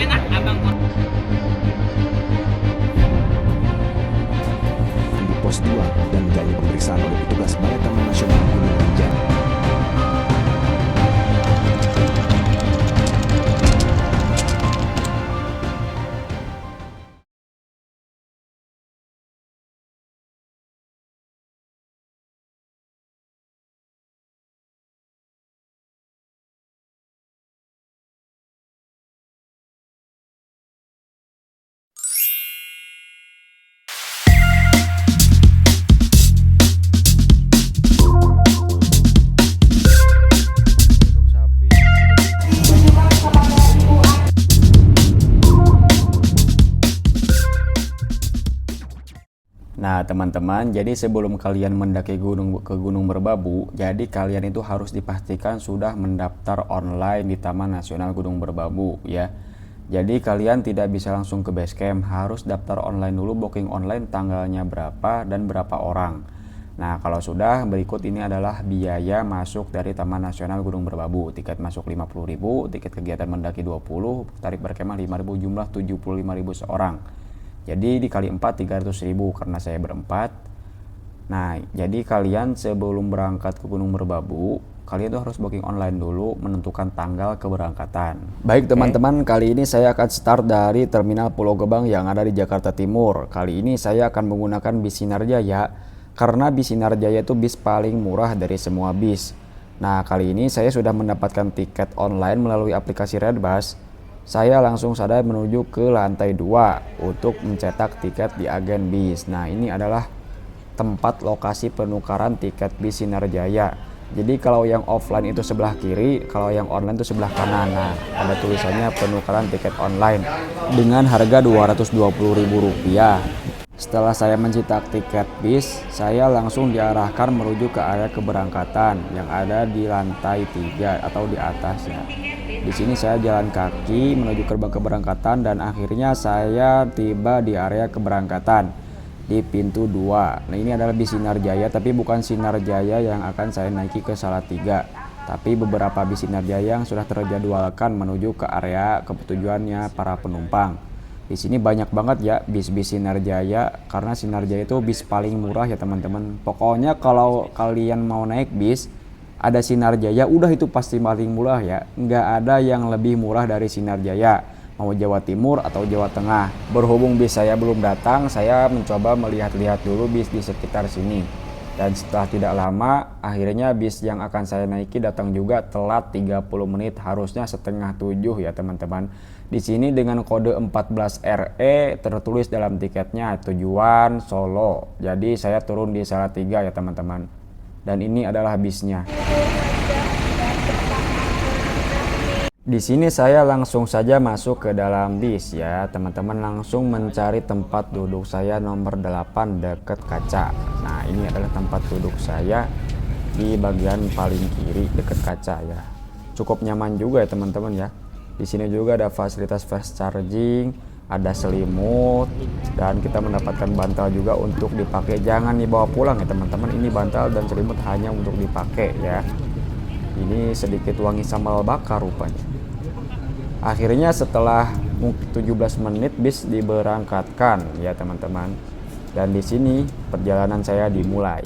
enak abang. Di pos 2 dan menjalani pemeriksaan oleh petugas Balai Taman Nasional Gunung Rinjani. Nah teman-teman, jadi sebelum kalian mendaki Gunung Merbabu, jadi kalian itu harus dipastikan sudah mendaftar online di Taman Nasional Gunung Merbabu ya. Jadi kalian tidak bisa langsung ke base camp, harus daftar online dulu, booking online tanggalnya berapa dan berapa orang. Nah kalau sudah, berikut ini adalah biaya masuk dari Taman Nasional Gunung Merbabu. Tiket masuk 50.000, tiket kegiatan mendaki 20, tarif berkemah 5.000, jumlah 75.000 seorang. Jadi dikali 4 300.000 karena saya berempat. Nah jadi kalian sebelum berangkat ke Gunung Merbabu, kalian tuh harus booking online dulu, menentukan tanggal keberangkatan. Baik teman-teman, kali ini saya akan start dari Terminal Pulau Gebang yang ada di Jakarta Timur. Kali ini saya akan menggunakan bis Sinarjaya, karena bis Sinarjaya itu bis paling murah dari semua bis. Nah kali ini saya sudah mendapatkan tiket online melalui aplikasi Redbus. Saya langsung saja menuju ke lantai 2 untuk mencetak tiket di agen bis. Nah ini adalah tempat lokasi penukaran tiket bis Sinarjaya. Jadi kalau yang offline itu sebelah kiri, kalau yang online itu sebelah kanan. Nah ada tulisannya penukaran tiket online dengan harga Rp220.000. Setelah saya mencetak tiket bis, saya langsung diarahkan menuju ke area keberangkatan yang ada di lantai 3 atau di atasnya. Di sini saya jalan kaki menuju gerbang keberangkatan dan akhirnya saya tiba di area keberangkatan di pintu 2. Nah ini adalah bis Sinarjaya, tapi bukan Sinarjaya yang akan saya naiki ke Salatiga, tapi beberapa bis Sinarjaya yang sudah terjadwalkan menuju ke area ketujuannya para penumpang. Di sini banyak banget ya bis-bis Sinarjaya, karena Sinarjaya itu bis paling murah ya teman-teman. Pokoknya kalau kalian mau naik bis ada Sinarjaya, udah itu pasti paling murah ya. Nggak ada yang lebih murah dari Sinarjaya, mau Jawa Timur atau Jawa Tengah. Berhubung bis saya belum datang, saya mencoba melihat-lihat dulu bis di sekitar sini. Dan setelah tidak lama, akhirnya bis yang akan saya naiki datang juga, telat 30 menit, harusnya setengah 7 ya teman-teman. Di sini dengan kode 14RE tertulis dalam tiketnya tujuan Solo. Jadi saya turun di Salatiga ya teman-teman. Dan ini adalah bisnya. Di sini saya langsung saja masuk ke dalam bis ya teman-teman, langsung mencari tempat duduk saya nomor 8 dekat kaca. Nah ini adalah tempat duduk saya di bagian paling kiri dekat kaca ya. Cukup nyaman juga ya teman-teman ya. Di sini juga ada fasilitas fast charging, ada selimut, dan kita mendapatkan bantal juga untuk dipakai. Jangan dibawa pulang ya teman-teman, ini bantal dan selimut hanya untuk dipakai ya. Ini sedikit wangi sambal bakar rupanya. Akhirnya setelah 17 menit bis diberangkatkan ya teman-teman, dan di sini perjalanan saya dimulai.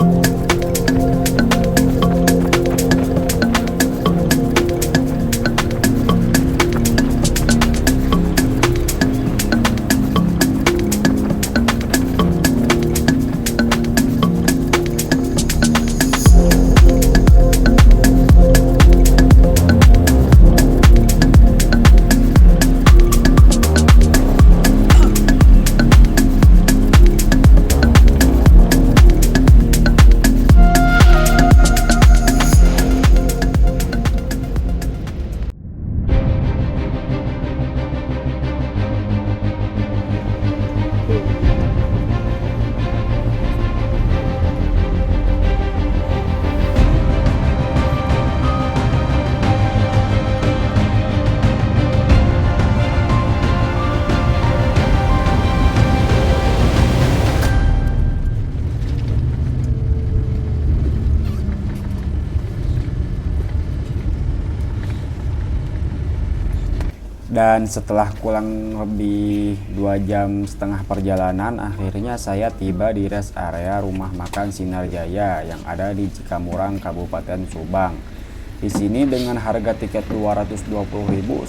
Dan setelah kurang lebih 2,5 jam perjalanan, akhirnya saya tiba di rest area rumah makan Sinar Jaya yang ada di Cikamurang, Kabupaten Subang. Di sini dengan harga tiket 220.000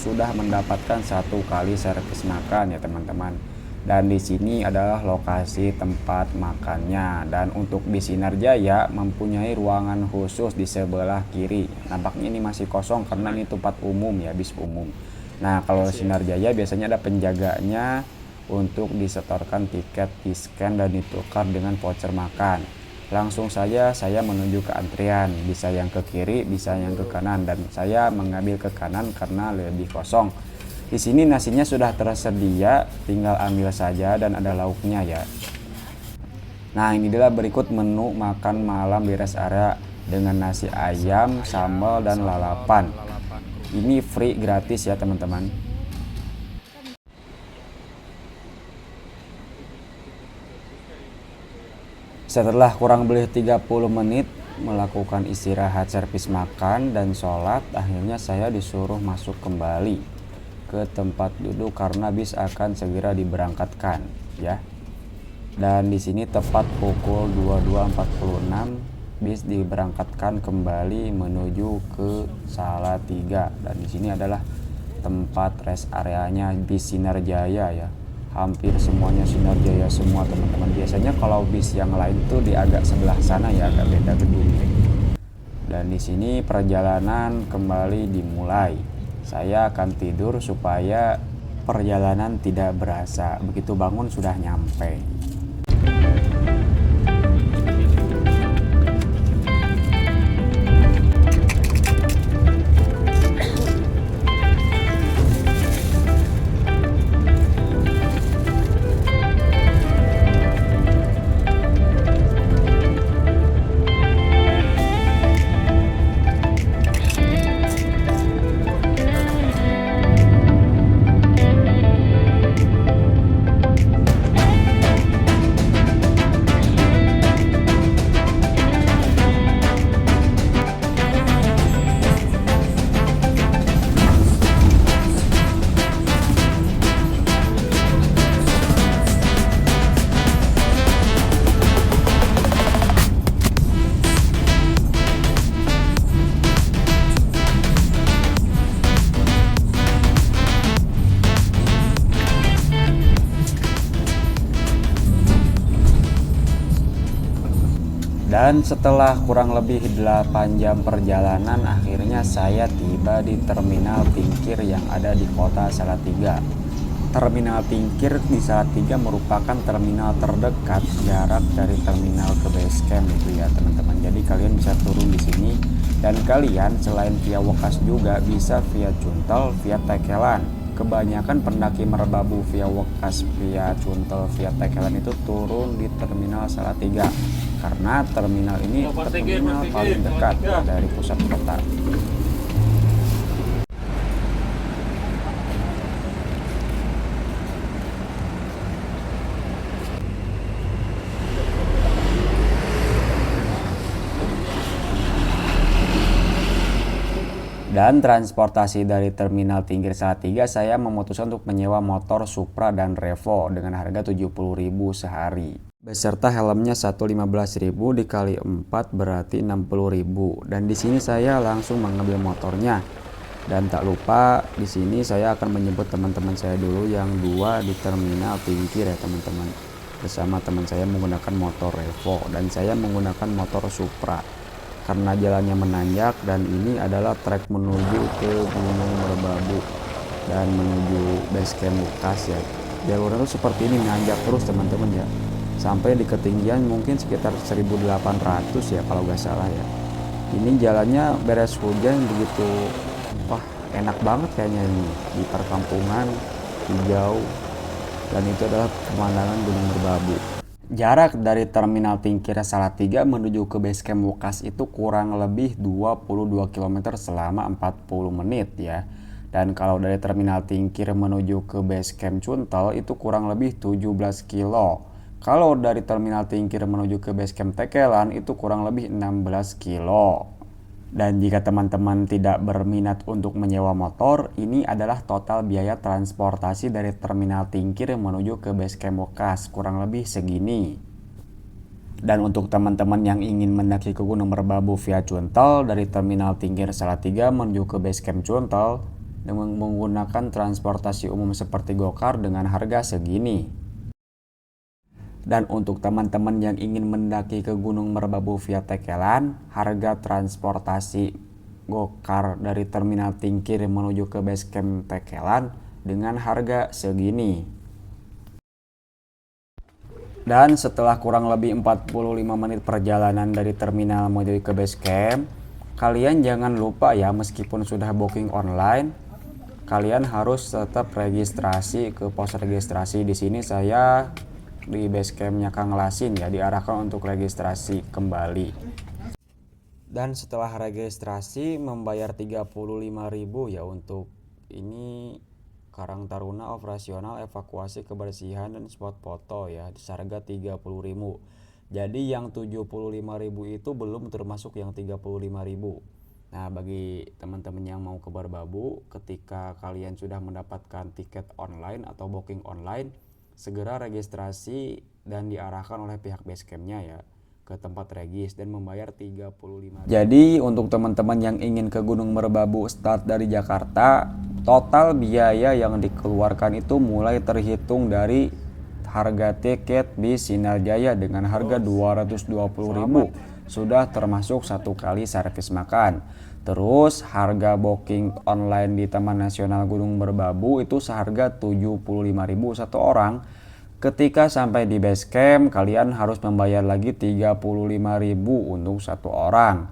sudah mendapatkan 1 kali servis makan ya teman-teman. Dan di sini adalah lokasi tempat makannya. Dan untuk di Sinar Jaya mempunyai ruangan khusus di sebelah kiri. Nampaknya ini masih kosong karena ini tempat umum ya, bis umum. Nah, kalau Sinar Jaya biasanya ada penjaganya untuk disetorkan tiket, di-scan dan ditukar dengan voucher makan. Langsung saja saya menuju ke antrian, bisa yang ke kiri, bisa yang ke kanan, dan saya mengambil ke kanan karena lebih kosong. Di sini nasinya sudah tersedia, tinggal ambil saja dan ada lauknya ya. Nah, ini adalah berikut menu makan malam di rest area dengan nasi ayam, sambal dan lalapan. Ini free, gratis ya teman-teman. Setelah kurang lebih 30 menit melakukan istirahat, servis makan dan sholat, akhirnya saya disuruh masuk kembali ke tempat duduk karena bis akan segera diberangkatkan ya. Dan di sini tepat pukul 22.46 bis diberangkatkan kembali menuju ke Salatiga. Dan di sini adalah tempat rest areanya bis Sinar Jaya ya. Hampir semuanya Sinar Jaya semua teman-teman. Biasanya kalau bis yang lain tuh di agak sebelah sana ya, agak beda gedung. Dan di sini perjalanan kembali dimulai. Saya akan tidur supaya perjalanan tidak berasa. Begitu bangun sudah nyampe. Dan setelah kurang lebih 8 jam perjalanan, akhirnya saya tiba di Terminal Tingkir yang ada di kota Salatiga. Terminal Tingkir di Salatiga merupakan terminal terdekat jarak dari terminal ke base camp itu ya teman-teman. Jadi kalian bisa turun di sini dan kalian selain via Wokas juga bisa via Cuntel, via Tekelan. Kebanyakan pendaki Merbabu via Wokas, via Cuntel, via Tekelan itu turun di Terminal Salatiga karena terminal ini terminal paling dekat dari pusat kota. Dan transportasi dari Terminal Tingkir Salatiga saya memutuskan untuk menyewa motor Supra dan Revo dengan harga 70.000 sehari. Beserta helmnya 115.000 dikali 4 berarti 60.000. Dan di sini saya langsung mengambil motornya. Dan tak lupa di sini saya akan menjemput teman-teman saya dulu yang 2 di Terminal Tingkir ya teman-teman. Bersama teman saya menggunakan motor Revo dan saya menggunakan motor Supra. Karena jalannya menanjak dan ini adalah trek menuju ke Gunung Merbabu dan menuju base camp Wokas ya. Jalurnya tuh seperti ini menanjak terus teman-teman ya. Sampai di ketinggian mungkin sekitar 1.800 ya kalau nggak salah ya. Ini jalannya beres hujan begitu, wah enak banget kayaknya ini di perkampungan hijau dan itu adalah pemandangan Gunung Merbabu. Jarak dari Terminal Tingkir Salatiga menuju ke base camp Wokas itu kurang lebih 22 km selama 40 menit ya. Dan kalau dari Terminal Tingkir menuju ke base camp Cuntel itu kurang lebih 17 kilo. Kalau dari Terminal Tingkir menuju ke base camp Tekelan itu kurang lebih 16 kilo. Dan jika teman-teman tidak berminat untuk menyewa motor, ini adalah total biaya transportasi dari Terminal Tingkir menuju ke base camp Wekas, kurang lebih segini. Dan untuk teman-teman yang ingin mendaki ke Gunung Merbabu via Cuntel dari Terminal Tingkir Salatiga menuju ke base camp Cuntel dengan menggunakan transportasi umum seperti gokar dengan harga segini. Dan untuk teman-teman yang ingin mendaki ke Gunung Merbabu via Tekelan, harga transportasi gokar dari Terminal Tingkir menuju ke base camp Tekelan dengan harga segini. Dan setelah kurang lebih 45 menit perjalanan dari terminal menuju ke base camp, kalian jangan lupa ya, meskipun sudah booking online, kalian harus tetap registrasi ke pos registrasi. Di sini saya di base campnya Kang Lasin ya, diarahkan untuk registrasi kembali. Dan setelah registrasi membayar 35.000 ya untuk ini Karang Taruna operasional evakuasi kebersihan dan spot foto ya, seharga 30.000. Jadi yang 75.000 itu belum termasuk yang 35.000. Nah, bagi teman-teman yang mau ke Merbabu, ketika kalian sudah mendapatkan tiket online atau booking online, segera registrasi dan diarahkan oleh pihak basecampnya ya ke tempat regis dan membayar 35.000. Jadi untuk teman-teman yang ingin ke Gunung Merbabu start dari Jakarta, total biaya yang dikeluarkan itu mulai terhitung dari harga tiket bis Sinar Jaya dengan harga 220.000 sudah termasuk satu kali servis makan. Terus harga booking online di Taman Nasional Gunung Merbabu itu seharga 75.000 satu orang. Ketika sampai di base camp, kalian harus membayar lagi 35.000 untuk satu orang.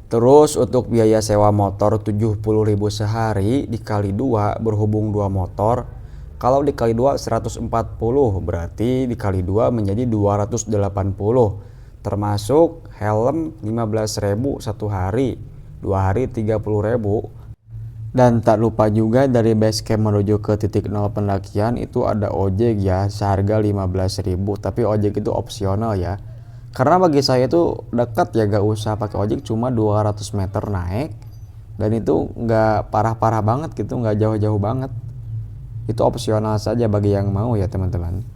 Terus untuk biaya sewa motor 70.000 sehari dikali 2 berhubung 2 motor. Kalau dikali 2 140, berarti dikali 2 menjadi 280. Termasuk helm 15.000 satu hari. 2 hari 30.000. Dan tak lupa juga dari base camp menuju ke titik nol pendakian itu ada ojek ya, seharga 15.000, tapi ojek itu opsional ya. Karena bagi saya itu dekat ya, gak usah pakai ojek, cuma 200 meter naik. Dan itu gak parah-parah banget gitu, gak jauh-jauh banget. Itu opsional saja bagi yang mau ya teman-teman.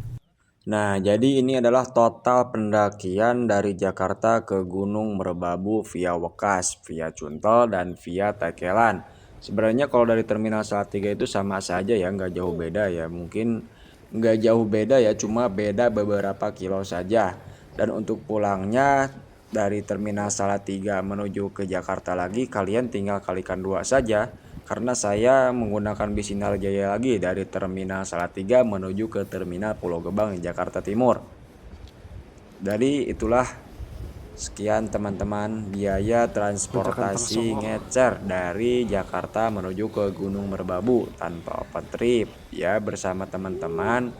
Nah, jadi ini adalah total pendakian dari Jakarta ke Gunung Merbabu via Wekas, via Cuntel, dan via Tekelan. Sebenarnya kalau dari Terminal Salatiga itu sama saja ya, nggak jauh beda ya. Mungkin nggak jauh beda ya, cuma beda beberapa kilo saja. Dan untuk pulangnya dari Terminal Salatiga menuju ke Jakarta lagi, kalian tinggal kalikan 2 saja. Karena saya menggunakan bis Sinar Jaya lagi dari Terminal Salatiga menuju ke Terminal Pulau Gebang di Jakarta Timur. Jadi itulah sekian teman-teman biaya transportasi ngecer dari Jakarta menuju ke Gunung Merbabu tanpa open trip ya bersama teman-teman.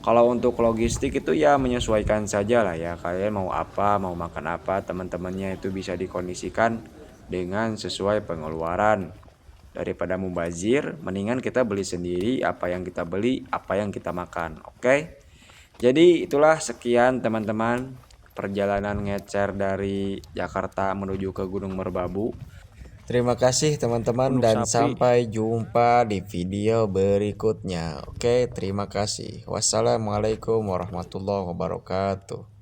Kalau untuk logistik itu ya menyesuaikan saja lah ya, kalian mau apa, mau makan apa, teman-temannya itu bisa dikondisikan dengan sesuai pengeluaran. Daripada mubazir, mendingan kita beli sendiri, apa yang kita beli, apa yang kita makan. Oke. Jadi itulah sekian teman-teman perjalanan ngecer dari Jakarta menuju ke Gunung Merbabu. Terima kasih teman-teman dan sampai jumpa di video berikutnya. Oke, terima kasih. Wassalamualaikum warahmatullahi wabarakatuh.